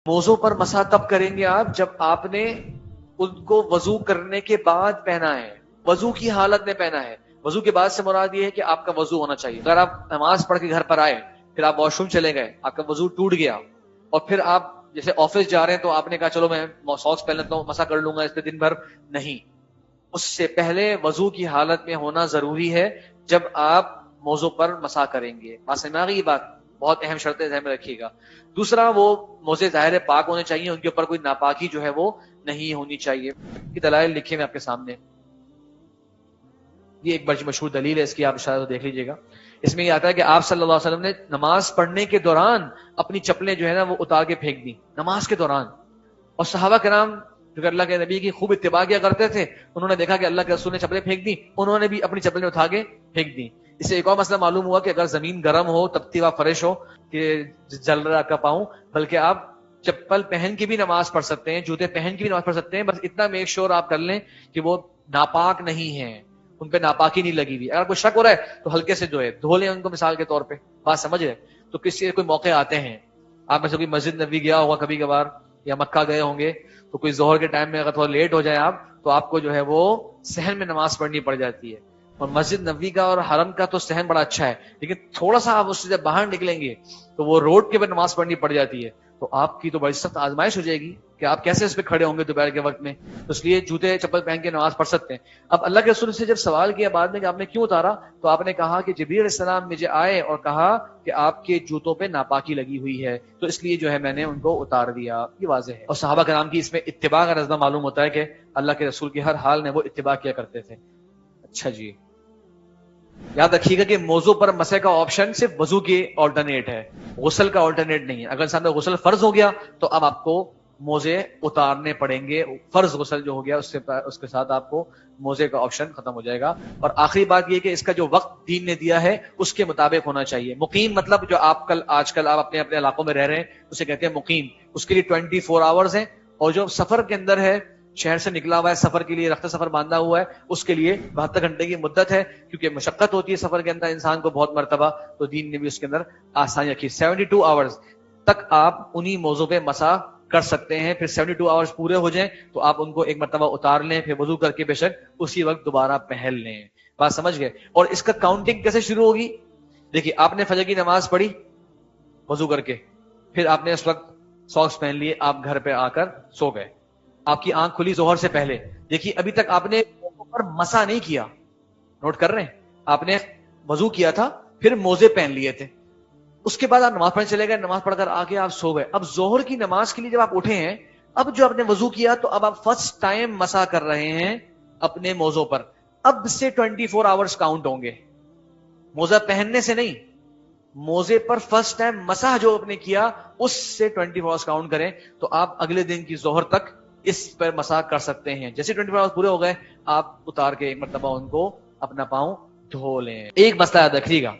موزوں پر مسح تب کریں گے آپ جب آپ نے ان کو وضو کرنے کے بعد پہنا ہے، وضو کی حالت میں پہنا ہے۔ وضو کے بعد سے مراد یہ ہے کہ آپ کا وضو ہونا چاہیے۔ اگر آپ نماز پڑھ کے گھر پر آئے، پھر آپ واش روم چلے گئے، آپ کا وضو ٹوٹ گیا، اور پھر آپ جیسے آفس جا رہے ہیں تو آپ نے کہا چلو میں ساکس پہن لیتا ہوں، مسح کر لوں گا اس پہ دن بھر، نہیں، اس سے پہلے وضو کی حالت میں ہونا ضروری ہے جب آپ موضوع پر مسح کریں گے۔ بات سمجھ میں آ گئی؟ یہ بات بہت اہم شرط ہے، ذہن میں رکھیے گا۔ دوسرا، وہ موزے ظاہر پاک ہونے چاہیے، ان کے اوپر کوئی ناپاکی جو ہے وہ نہیں ہونی چاہیے۔ کی دلائل لکھے میں آپ کے سامنے، یہ ایک بڑی مشہور دلیل ہے اس کی، آپ شاید دیکھ لیجئے گا۔ اس میں یہ آتا ہے کہ آپ صلی اللہ علیہ وسلم نے نماز پڑھنے کے دوران اپنی چپلیں جو ہے نا وہ اتار کے پھینک دی نماز کے دوران، اور صحابہ کرام جو اللہ کے نبی کی خوب اتباع کیا کرتے تھے، انہوں نے دیکھا کہ اللہ کے رسول نے چپلیں پھینک دی، انہوں نے بھی اپنی چپلیں اٹھا کے پھینک دی۔ اس سے ایک اور مسئلہ معلوم ہوا کہ اگر زمین گرم ہو، تپتی ہوا فرش ہو کہ جل رہا کا پاؤں، بلکہ آپ چپل پہن کے بھی نماز پڑھ سکتے ہیں، جوتے پہن کے بھی نماز پڑھ سکتے ہیں، بس اتنا میک شور آپ کر لیں کہ وہ ناپاک نہیں ہیں، ان پہ ناپاکی نہیں لگی ہوئی۔ اگر کوئی شک ہو رہا ہے تو ہلکے سے جو ہے دھو لیں ان کو، مثال کے طور پہ، بات سمجھ رہے؟ تو کسی کوئی موقع آتے ہیں، آپ میں سے کوئی مسجد نبوی گیا ہوگا کبھی کبھار، یا مکہ گئے ہوں گے، تو کوئی ظہر کے ٹائم میں اگر تھوڑا لیٹ ہو جائے آپ، تو آپ کو جو ہے وہ صحن میں نماز پڑھنی پڑ جاتی ہے۔ اور مسجد نبوی کا اور حرم کا تو صحن بڑا اچھا ہے، لیکن تھوڑا سا آپ اس سے جب باہر نکلیں گے تو وہ روڈ کے اوپر نماز پڑھنی پڑ جاتی ہے، تو آپ کی تو بڑی سخت آزمائش ہو جائے گی کہ آپ کیسے اس پہ کھڑے ہوں گے دوپہر کے وقت میں۔ تو اس لیے جوتے چپل پہن کے نماز پڑھ سکتے ہیں۔ اب اللہ کے رسول سے جب سوال کیا بعد میں کہ آپ نے کیوں اتارا، تو آپ نے کہا کہ جبریل علیہ السلام مجھے آئے اور کہا کہ آپ کے جوتوں پہ ناپاکی لگی ہوئی ہے، تو اس لیے جو ہے میں نے ان کو اتار دیا۔ یہ واضح ہے، اور صحابہ کرام کی اس میں اتباع کا نظر معلوم ہوتا ہے کہ اللہ کے رسول کی ہر حال میں وہ اتباع کیا کرتے تھے۔ اچھا جی، یاد رکھیے گا کہ موضوع پر مسح کا آپشن صرف وضو کے آلٹرنیٹ ہے، غسل کا آلٹرنیٹ نہیں ہے۔ اگر انسان کا غسل فرض ہو گیا تو اب آپ کو موزے اتارنے پڑیں گے، فرض غسل جو ہو گیا اس کے ساتھ آپ کو موزے کا آپشن ختم ہو جائے گا۔ اور آخری بات یہ کہ اس کا جو وقت دین نے دیا ہے اس کے مطابق ہونا چاہیے۔ مقیم مطلب جو آپ آج کل آپ اپنے علاقوں میں رہ رہے ہیں اسے کہتے ہیں مقیم، اس کے لیے 24 آورز ہیں، اور جو سفر کے اندر ہے، شہر سے نکلا ہوا ہے سفر کے لیے، رخت سفر باندھا ہوا ہے، اس کے لیے 72 گھنٹے کی مدت ہے، کیونکہ مشقت ہوتی ہے سفر کے اندر انسان کو بہت مرتبہ، تو دین نے بھی اس کے اندر آسانی رکھی۔ 72 آورز تک آپ انہی موضوع پہ مسح کر سکتے ہیں، پھر 72 آورز پورے ہو جائیں تو آپ ان کو ایک مرتبہ اتار لیں، پھر وضو کر کے بے شک اسی وقت دوبارہ پہن لیں۔ بات سمجھ گئے؟ اور اس کا کاؤنٹنگ کیسے شروع ہوگی؟ دیکھیے، آپ نے فجر کی نماز پڑھی وضو کر کے، پھر آپ نے اس وقت ساکس پہن لیے، آپ گھر پہ آ کر سو گئے، آپ کی آنکھ کھلی ظہر سے پہلے، دیکھیے ابھی تک آپ نے پر مسح نہیں کیا، نوٹ کر رہے ہیں؟ آپ نے وضو کیا تھا، پھر موزے پہن لیے تھے، اس کے بعد آپ نماز پڑھنے چلے گئے، نماز پڑھ کر آ کے آپ سو گئے۔ اب ظہر کی نماز کے لیے جب آپ اٹھے ہیں، اب جو آپ نے وضو کیا تو اب آپ فرسٹ ٹائم مسح کر رہے ہیں اپنے موزوں پر، اب سے 24 آورز کاؤنٹ ہوں گے، موزہ پہننے سے نہیں، موزے پر فرسٹ ٹائم مسح جو آپ نے کیا اس سے 24 آورز کاؤنٹ کریں، تو آپ اگلے دن کی ظہر تک اس پر مسح کر سکتے ہیں۔ جیسے 24 آورز پورے ہو گئے، آپ اتار کے ایک مرتبہ ان کو اپنا پاؤں دھو لیں۔ ایک مسئلہ یاد رکھیے گا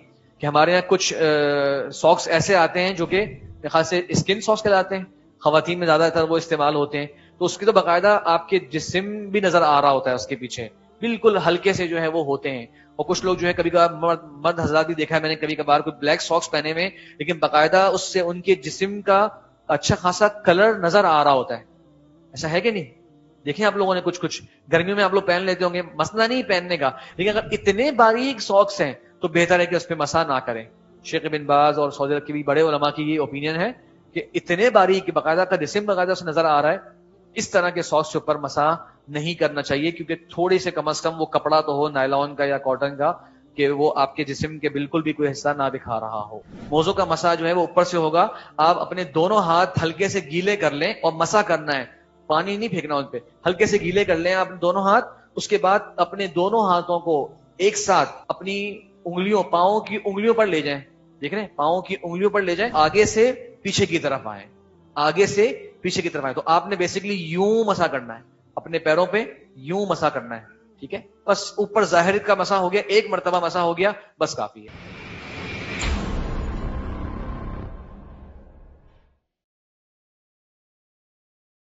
کہ ہمارے یہاں کچھ ساکس ایسے آتے ہیں جو کہ خاص سے اسکن ساکس کہلاتے ہیں، خواتین میں زیادہ تر وہ استعمال ہوتے ہیں، تو اس کی تو باقاعدہ آپ کے جسم بھی نظر آ رہا ہوتا ہے، اس کے پیچھے بالکل ہلکے سے جو ہے وہ ہوتے ہیں۔ اور کچھ لوگ جو ہے کبھی کبھار مرد حضرات بھی دیکھا ہے میں نے کبھی کبھار کوئی بلیک ساکس پہنے ہوئے، لیکن باقاعدہ اس سے ان کے جسم کا اچھا خاصا کلر نظر آ رہا ہوتا ہے۔ ایسا ہے کہ نہیں؟ دیکھیں آپ لوگوں نے کچھ گرمیوں میں آپ لوگ پہن لیتے ہوں گے، مسئلہ نہیں پہننے کا، لیکن اگر اتنے باریک ساکس ہیں تو بہتر ہے کہ اس پہ مسح نہ کریں۔ شیخ بن باز اور سعودی عرب کے بھی بڑے علماء کی یہ اوپینین ہے کہ اتنے باریک باقاعدہ کا جسم باقاعدہ اسے نظر آ رہا ہے، اس طرح کے ساکس کے اوپر مسح نہیں کرنا چاہیے، کیونکہ تھوڑی سے کم از کم وہ کپڑا تو ہو نائلون کا یا کاٹن کا کہ وہ آپ کے جسم کے بالکل بھی کوئی حصہ نہ دکھا رہا ہو۔ موزوں کا مسح جو ہے وہ اوپر سے ہوگا، آپ اپنے دونوں ہاتھ ہلکے سے گیلے کر لیں اور مسح کرنا ہے، پانی نہیں پھینکنا ان پہ، ہلکے سے گیلے کر لیں آپ دونوں ہاتھ، اس کے بعد اپنے دونوں ہاتھوں کو ایک ساتھ اپنی انگلیوں، پاؤں کی انگلیوں پر لے جائیں، دیکھ رہے ہیں، پاؤں کی انگلیوں پر لے جائیں، آگے سے پیچھے کی طرف آئیں، آگے سے پیچھے کی طرف آئیں، تو آپ نے بیسیکلی یوں مسح کرنا ہے، اپنے پیروں پہ یوں مسح کرنا ہے، ٹھیک ہے؟ بس اوپر ظاہر کا مسح ہو گیا، ایک مرتبہ مسح ہو گیا، بس کافی ہے۔